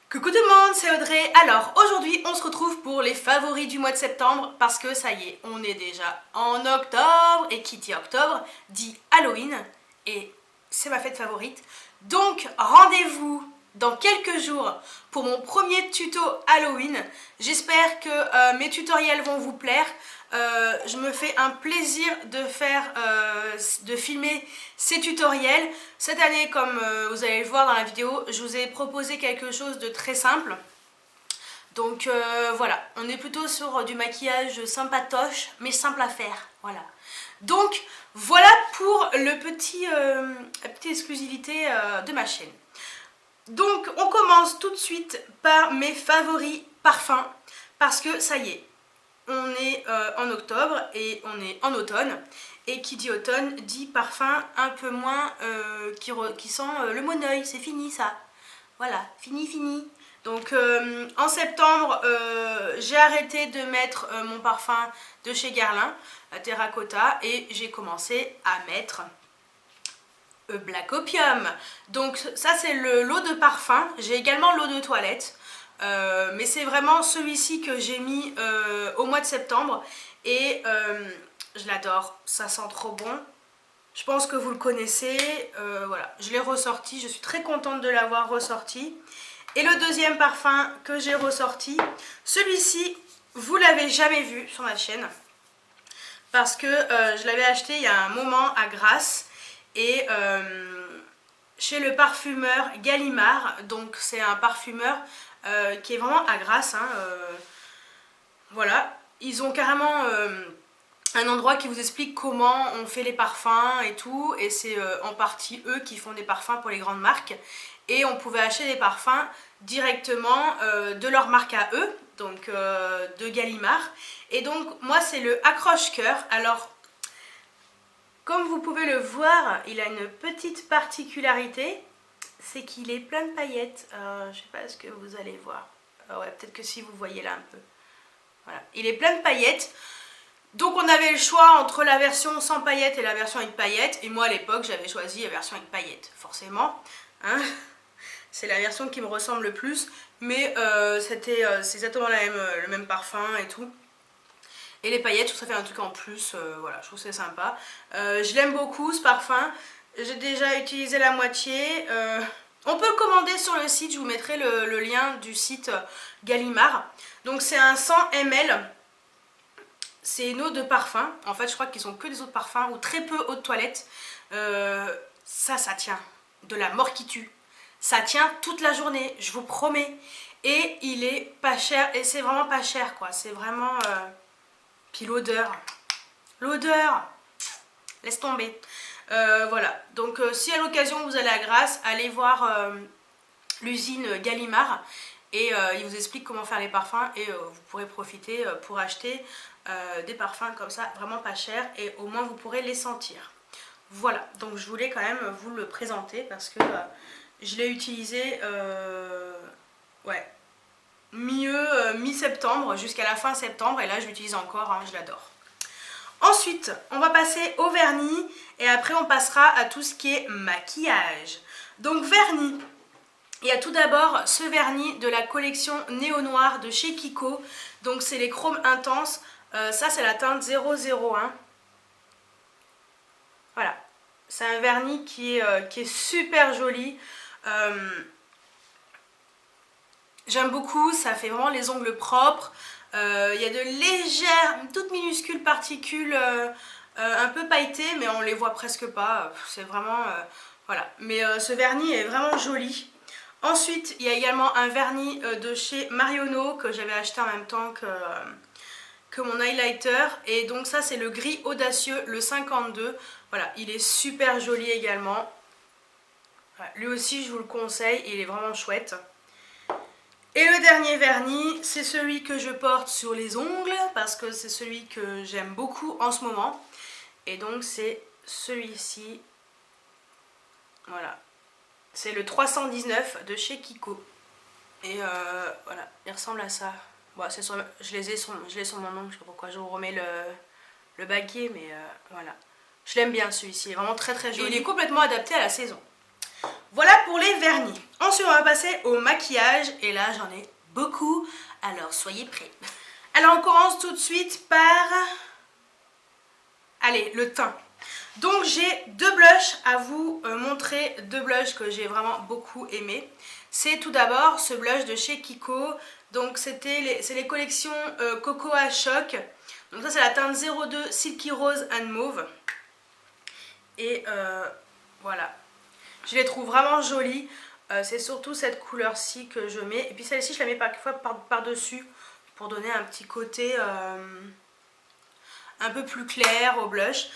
Coucou tout le monde, c'est Audrey. Alors aujourd'hui on se retrouve pour les favoris du mois de septembre parce que ça y est, on est déjà en octobre et qui dit octobre dit Halloween et c'est ma fête favorite. Donc rendez-vous dans quelques jours pour mon premier tuto Halloween. J'espère que mes tutoriels vont vous plaire. Je me fais un plaisir de filmer ces tutoriels. Cette année, comme vous allez le voir dans la vidéo, je vous ai proposé quelque chose de très simple. Donc voilà, on est plutôt sur du maquillage sympatoche, mais simple à faire. Voilà. Donc voilà pour la petite exclusivité de ma chaîne. Donc on commence tout de suite par mes favoris parfums, parce que ça y est, on est en octobre et on est en automne. Et qui dit automne dit parfum un peu moins qui sent le moneuil, c'est fini ça. Voilà, fini. Donc en septembre, j'ai arrêté de mettre mon parfum de chez Guerlain, la Terracotta, et j'ai commencé à mettre Black Opium. Donc ça c'est le lot de parfum. J'ai également l'eau de toilette. Mais c'est vraiment celui-ci que j'ai mis au mois de septembre. Et je l'adore, ça sent trop bon. Je pense que vous le connaissez. Voilà, je l'ai ressorti, je suis très contente de l'avoir ressorti. Et le deuxième parfum que j'ai ressorti, celui-ci, vous l'avez jamais vu sur ma chaîne. Parce que je l'avais acheté il y a un moment à Grasse. Et chez le parfumeur Gallimard. Donc c'est un parfumeur qui est vraiment à Grasse. Voilà, ils ont carrément un endroit qui vous explique comment on fait les parfums et tout, et c'est en partie eux qui font des parfums pour les grandes marques, et on pouvait acheter des parfums directement de leur marque à eux, donc de Gallimard. Et donc moi c'est le accroche-cœur. Alors comme vous pouvez le voir, il a une petite particularité, c'est qu'il est plein de paillettes. Je sais pas ce que vous allez voir. Ouais, peut-être que si vous voyez là un peu. Voilà, il est plein de paillettes. Donc on avait le choix entre la version sans paillettes et la version avec paillettes. Et moi à l'époque j'avais choisi la version avec paillettes, forcément. Hein, c'est la version qui me ressemble le plus. Mais c'est exactement le même parfum et tout. Et les paillettes, je trouve que ça fait un truc en plus. Voilà, je trouve que c'est sympa. Je l'aime beaucoup ce parfum. J'ai déjà utilisé la moitié. On peut le commander sur le site, je vous mettrai le lien du site Gallimard. Donc c'est un 100 ml. C'est une eau de parfum. En fait, je crois qu'ils ont que des eaux de parfum ou très peu eau de toilette. Ça tient. De la mort qui tue. Ça tient toute la journée, je vous promets. Et il est pas cher. Et c'est vraiment pas cher, quoi. C'est vraiment... Puis l'odeur. L'odeur, laisse tomber. Voilà, donc si à l'occasion vous allez à Grasse, allez voir l'usine Gallimard et il vous explique comment faire les parfums et vous pourrez profiter pour acheter des parfums comme ça, vraiment pas chers, et au moins vous pourrez les sentir. Voilà, donc je voulais quand même vous le présenter parce que je l'ai utilisé ouais, mi-septembre jusqu'à la fin septembre, et là je l'utilise encore, hein, je l'adore. Ensuite, on va passer au vernis et après on passera à tout ce qui est maquillage. Donc vernis, il y a tout d'abord ce vernis de la collection Néo Noir de chez Kiko. Donc c'est les chromes intenses, ça c'est la teinte 001. Voilà, c'est un vernis qui est super joli. J'aime beaucoup, ça fait vraiment les ongles propres. Il y a de légères, toutes minuscules particules un peu pailletées, mais on les voit presque pas. C'est vraiment... voilà. Mais ce vernis est vraiment joli. Ensuite, il y a également un vernis de chez Marionneau que j'avais acheté en même temps que mon highlighter. Et donc ça, c'est le gris audacieux, le 52. Voilà, il est super joli également. Voilà, lui aussi, je vous le conseille, il est vraiment chouette. Et le dernier vernis, c'est celui que je porte sur les ongles parce que c'est celui que j'aime beaucoup en ce moment. Et donc c'est celui-ci. Voilà. C'est le 319 de chez Kiko. Et voilà, il ressemble à ça. Bon, je l'ai sur mon ongle, je sais pas pourquoi je vous remets le baguier, mais voilà. Je l'aime bien celui-ci, il est vraiment très très joli. Et il est complètement adapté à la saison. Voilà pour les vernis. Ensuite on va passer au maquillage et là j'en ai beaucoup, alors soyez prêts. Alors on commence tout de suite par... Allez, le teint. Donc j'ai deux blushs à vous montrer, deux blushs que j'ai vraiment beaucoup aimé. C'est tout d'abord ce blush de chez Kiko, donc c'est les collections Cocoa Choc. Donc ça c'est la teinte 02 Silky Rose and Mauve. Et voilà, je les trouve vraiment jolies. C'est surtout cette couleur-ci que je mets. Et puis celle-ci je la mets parfois par-dessus pour donner un petit côté un peu plus clair au blush.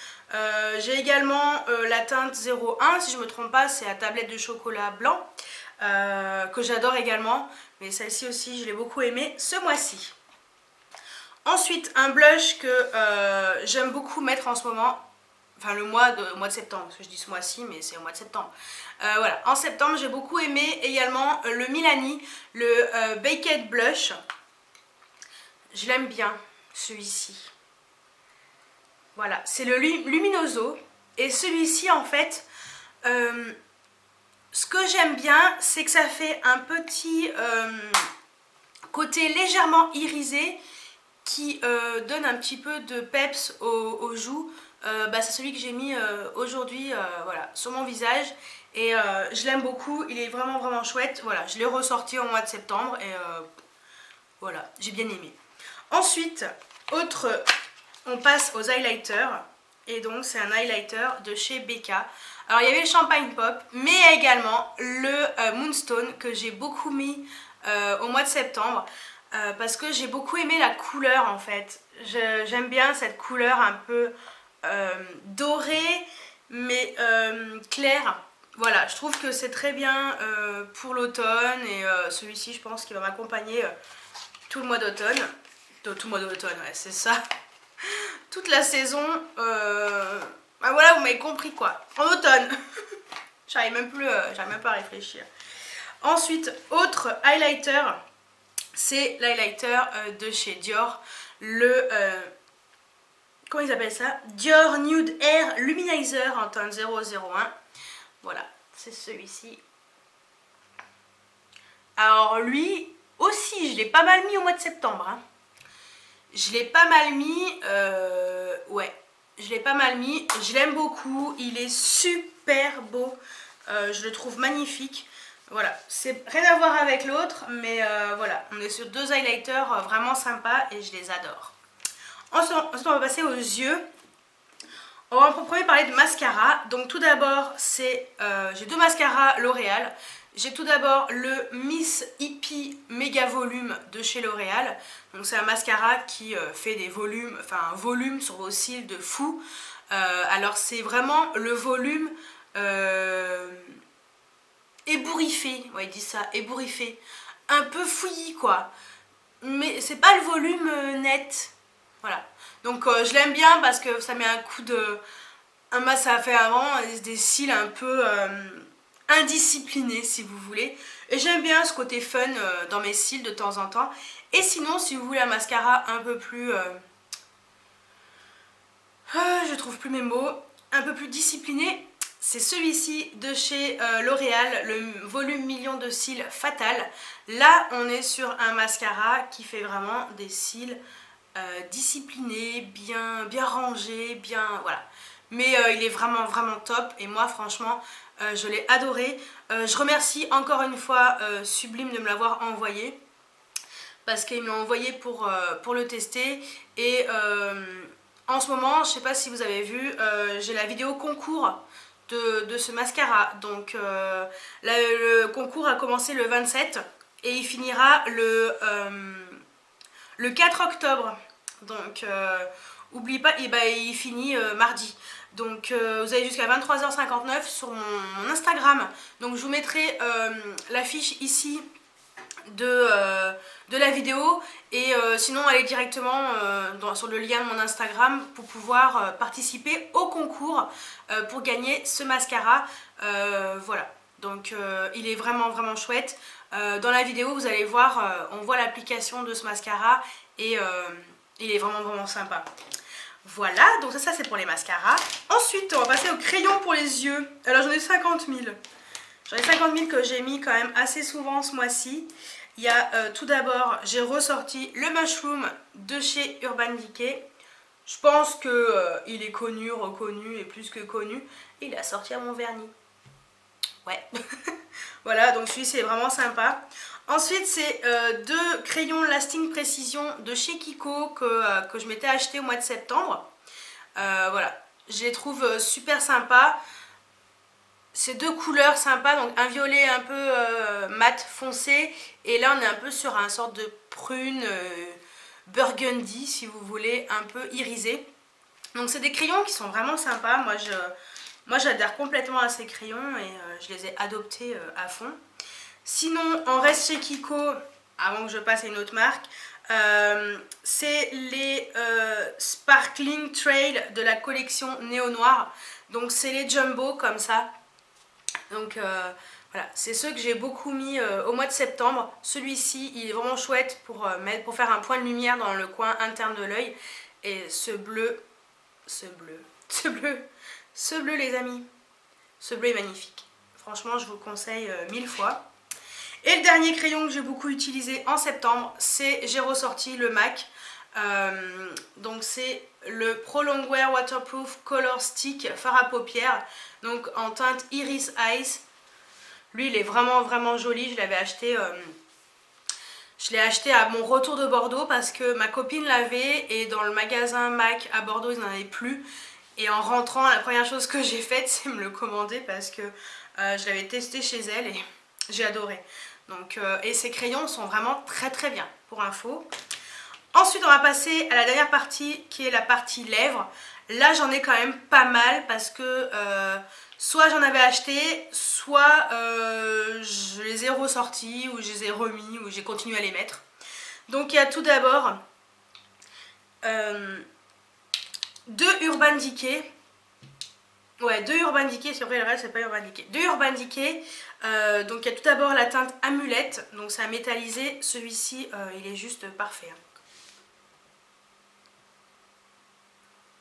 J'ai également la teinte 01, si je ne me trompe pas, c'est la tablette de chocolat blanc, que j'adore également, mais celle-ci aussi je l'ai beaucoup aimée ce mois-ci. Ensuite, un blush que j'aime beaucoup mettre en ce moment, enfin le mois de septembre, parce que je dis ce mois-ci, mais c'est au mois de septembre. Voilà, en septembre j'ai beaucoup aimé également le Milani, le Baked Blush. Je l'aime bien, celui-ci. Voilà, c'est le Luminoso. Et celui-ci, en fait, ce que j'aime bien, c'est que ça fait un petit côté légèrement irisé qui donne un petit peu de peps aux joues. C'est celui que j'ai mis aujourd'hui voilà, sur mon visage. Et je l'aime beaucoup, il est vraiment vraiment chouette. Voilà, je l'ai ressorti au mois de septembre et voilà, j'ai bien aimé. Ensuite, on passe aux highlighters. Et donc c'est un highlighter de chez Becca. Alors il y avait le Champagne Pop, mais également le Moonstone que j'ai beaucoup mis au mois de septembre. Parce que j'ai beaucoup aimé la couleur en fait. J'aime bien cette couleur un peu dorée mais claire. Voilà, je trouve que c'est très bien pour l'automne et celui-ci je pense qu'il va m'accompagner tout le mois d'automne. Tout le mois d'automne, ouais, c'est ça. Toute la saison, voilà, vous m'avez compris quoi. En automne. J'arrive même pas à réfléchir. Ensuite, autre highlighter, c'est l'highlighter de chez Dior, le comment ils appellent ça, Dior Nude Air Luminizer en teinte 001. Voilà, c'est celui-ci. Alors lui aussi, je l'ai pas mal mis au mois de septembre. Hein. Je l'ai pas mal mis, ouais, je l'ai pas mal mis. Je l'aime beaucoup, il est super beau. Je le trouve magnifique. Voilà, c'est rien à voir avec l'autre, mais voilà, on est sur deux highlighters vraiment sympas et je les adore. Ensuite, on va passer aux yeux. On va en premier parler de mascara. Donc tout d'abord, j'ai deux mascaras L'Oréal. J'ai tout d'abord le Miss Hippie Méga Volume de chez L'Oréal. Donc c'est un mascara qui fait des volumes, enfin un volume sur vos cils de fou. Alors c'est vraiment le volume ébouriffé, ouais il dit ça, ébouriffé. Un peu fouillis quoi. Mais c'est pas le volume net. Voilà. Donc je l'aime bien parce que ça met un coup de... ça fait vraiment des cils un peu indisciplinés si vous voulez. Et j'aime bien ce côté fun dans mes cils de temps en temps. Et sinon si vous voulez un mascara un peu plus... je trouve plus mes mots. Un peu plus discipliné. C'est celui-ci de chez L'Oréal, le volume million de cils Fatal. Là on est sur un mascara qui fait vraiment des cils... discipliné, bien rangé, bien voilà. Mais il est vraiment vraiment top et moi franchement je l'ai adoré. Je remercie encore une fois Sublime de me l'avoir envoyé parce qu'ils me l'ont envoyé pour le tester et en ce moment, je sais pas si vous avez vu, j'ai la vidéo concours de ce mascara. Donc le concours a commencé le 27 et il finira le 4 octobre. Donc n'oubliez pas, il finit mardi. Donc vous avez jusqu'à 23h59 sur mon Instagram. Donc je vous mettrai l'affiche ici de la vidéo. Et sinon allez directement sur le lien de mon Instagram pour pouvoir participer au concours pour gagner ce mascara. Voilà. Donc il est vraiment vraiment chouette. Dans la vidéo vous allez voir, on voit l'application de ce mascara et il est vraiment vraiment sympa. Voilà, donc ça c'est pour les mascaras. Ensuite on va passer au crayon pour les yeux. Alors j'en ai 50 000. J'en ai 50 000 que j'ai mis quand même assez souvent ce mois-ci. Il y a tout d'abord, j'ai ressorti le Mushroom de chez Urban Decay. Je pense qu'il est connu, reconnu et plus que connu. Il a sorti à mon vernis. Ouais. Voilà, donc celui c'est vraiment sympa. Ensuite c'est deux crayons Lasting Precision de chez Kiko que je m'étais acheté au mois de septembre. Voilà, je les trouve super sympas. C'est deux couleurs sympas, donc un violet un peu mat foncé et là on est un peu sur un sorte de prune burgundy si vous voulez, un peu irisé. Donc c'est des crayons qui sont vraiment sympas, moi j'adhère complètement à ces crayons et je les ai adoptés à fond. Sinon on reste chez Kiko, avant que je passe à une autre marque, c'est les Sparkling Trail de la collection Néo Noir. Donc c'est les jumbo comme ça. Donc voilà, c'est ceux que j'ai beaucoup mis au mois de septembre. Celui-ci, il est vraiment chouette pour faire un point de lumière dans le coin interne de l'œil. Et ce bleu les amis, ce bleu est magnifique. Franchement, je vous le conseille 1000 fois. Et le dernier crayon que j'ai beaucoup utilisé en septembre, j'ai ressorti le MAC. Donc c'est le Pro Longwear Waterproof Color Stick fard à paupières, donc en teinte Iris Eyes. Lui il est vraiment joli, je l'ai acheté à mon retour de Bordeaux parce que ma copine l'avait et dans le magasin MAC à Bordeaux ils n'en avaient plus. Et en rentrant, la première chose que j'ai faite c'est me le commander parce que je l'avais testé chez elle et j'ai adoré. Donc, et ces crayons sont vraiment très bien pour info. Ensuite on va passer à la dernière partie qui est la partie lèvres. Là j'en ai quand même pas mal parce que soit j'en avais acheté, soit je les ai ressortis ou je les ai remis ou j'ai continué à les mettre. Donc il y a tout d'abord deux Urban Decay. Ouais, deux Urban Decay, c'est vrai le reste c'est pas Urban Decay. Deux Urban Decay, donc il y a tout d'abord la teinte Amulette, donc c'est un métallisé, celui-ci il est juste parfait. Hein.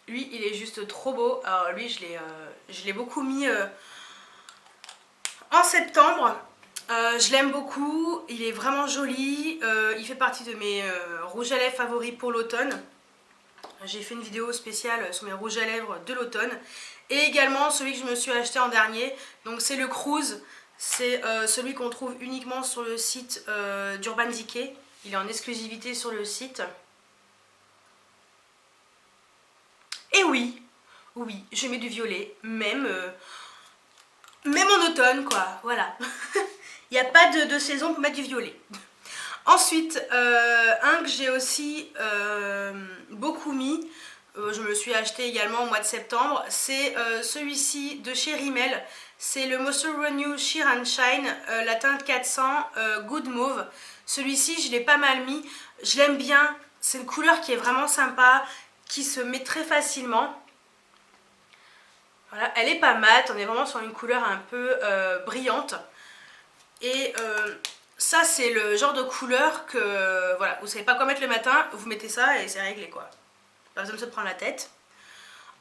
Lui il est juste trop beau, alors lui je l'ai beaucoup mis en septembre, je l'aime beaucoup, il est vraiment joli, il fait partie de mes rouges à lèvres favoris pour l'automne. J'ai fait une vidéo spéciale sur mes rouges à lèvres de l'automne. Et également celui que je me suis acheté en dernier, donc c'est le Cruise, c'est celui qu'on trouve uniquement sur le site d'Urban Decay, il est en exclusivité sur le site. Et oui, je mets du violet, même en automne quoi, voilà. Il n'y a pas de saison pour mettre du violet. Ensuite, un que j'ai aussi beaucoup mis, je me le suis acheté également au mois de septembre, c'est celui-ci de chez Rimmel. C'est le Moisture Renew Sheer and Shine, la teinte 400 Good Mauve. Celui-ci, je l'ai pas mal mis, je l'aime bien, c'est une couleur qui est vraiment sympa, qui se met très facilement. Voilà, elle est pas mate, on est vraiment sur une couleur un peu brillante. Et ça c'est le genre de couleur que voilà, vous savez pas quoi mettre le matin, vous mettez ça et c'est réglé quoi. Pas besoin de se prendre la tête.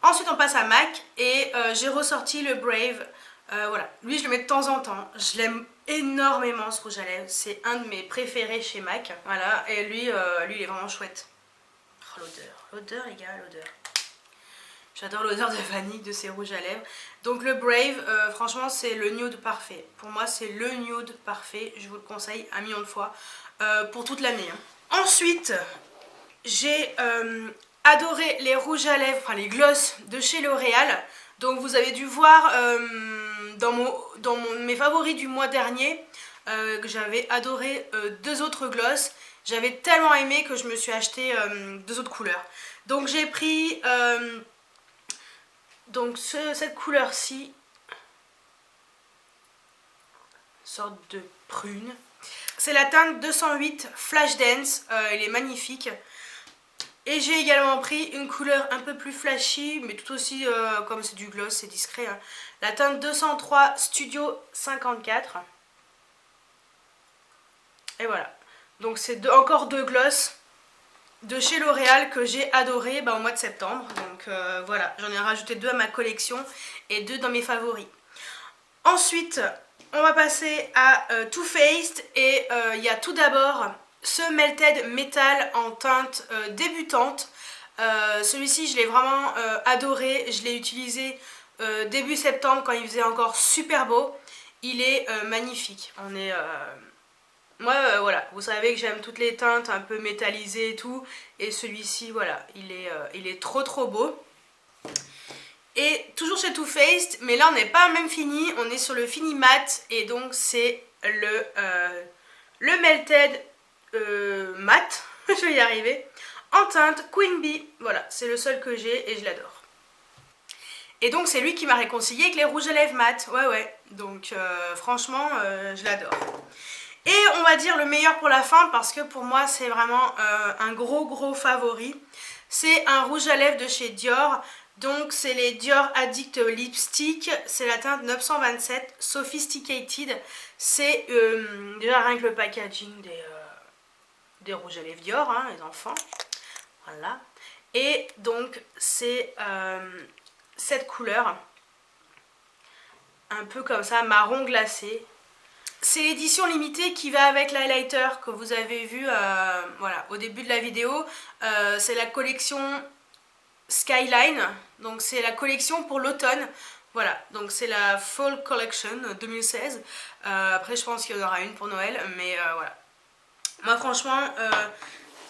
Ensuite on passe à MAC et j'ai ressorti le Brave. Voilà, lui je le mets de temps en temps. Je l'aime énormément ce rouge à lèvres, c'est un de mes préférés chez MAC. Voilà, et lui il est vraiment chouette. Oh, l'odeur les gars, l'odeur. J'adore l'odeur de vanille de ces rouges à lèvres. Donc le Brave, franchement c'est le nude parfait. Pour moi c'est le nude parfait, je vous le conseille 1 million de fois pour toute l'année. Hein. Ensuite, j'ai adoré les rouges à lèvres, enfin les gloss de chez L'Oréal. Donc vous avez dû voir dans mes favoris du mois dernier que j'avais adoré deux autres gloss. J'avais tellement aimé que je me suis acheté deux autres couleurs. Donc j'ai pris... donc cette couleur-ci, sorte de prune, c'est la teinte 208 Flashdance, elle est magnifique. Et j'ai également pris une couleur un peu plus flashy, mais tout aussi, comme c'est du gloss, c'est discret, hein, la teinte 203 Studio 54. Et voilà, donc c'est encore deux gloss de chez L'Oréal que j'ai adoré au mois de septembre. Donc voilà, j'en ai rajouté deux à ma collection et deux dans mes favoris. Ensuite, on va passer à Too Faced et il y a tout d'abord ce Melted Metal en teinte débutante. Celui-ci je l'ai vraiment adoré, je l'ai utilisé début septembre quand il faisait encore super beau. Il est magnifique. On est... Moi voilà, vous savez que j'aime toutes les teintes un peu métallisées et tout. Et celui-ci voilà, il est trop beau. Et toujours chez Too Faced, mais là on n'est pas même fini, on est sur le fini mat. Et donc c'est le Melted mat, je vais y arriver, en teinte Queen Bee. Voilà, c'est le seul que j'ai et je l'adore. Et donc c'est lui qui m'a réconcilié avec les rouges à lèvres mat. Ouais. Donc franchement, je l'adore. Et on va dire le meilleur pour la fin parce que pour moi c'est vraiment un gros favori. C'est un rouge à lèvres de chez Dior. Donc c'est les Dior Addict Lipstick. C'est la teinte 927 Sophisticated. C'est déjà rien que le packaging des rouges à lèvres Dior, hein, les enfants. Voilà. Et donc c'est cette couleur. Un peu comme ça, marron glacé. C'est l'édition limitée qui va avec l'highlighter que vous avez vu voilà, au début de la vidéo. C'est la collection Skyline, donc c'est la collection pour l'automne. Voilà, donc c'est la Fall Collection 2016. Après je pense qu'il y en aura une pour Noël, mais voilà. Moi franchement,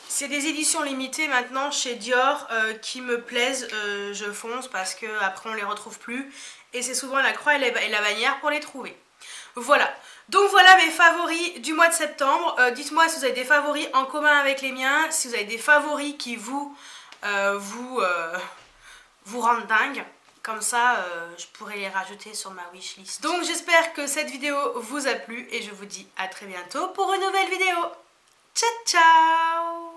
c'est des éditions limitées maintenant chez Dior qui me plaisent. Je fonce parce qu'après on les retrouve plus. Et c'est souvent la croix et la bannière pour les trouver. Voilà, donc voilà mes favoris du mois de septembre. Dites-moi si vous avez des favoris en commun avec les miens, si vous avez des favoris qui vous rendent dingue. Comme ça, je pourrais les rajouter sur ma wishlist. Donc j'espère que cette vidéo vous a plu et je vous dis à très bientôt pour une nouvelle vidéo. Ciao ciao!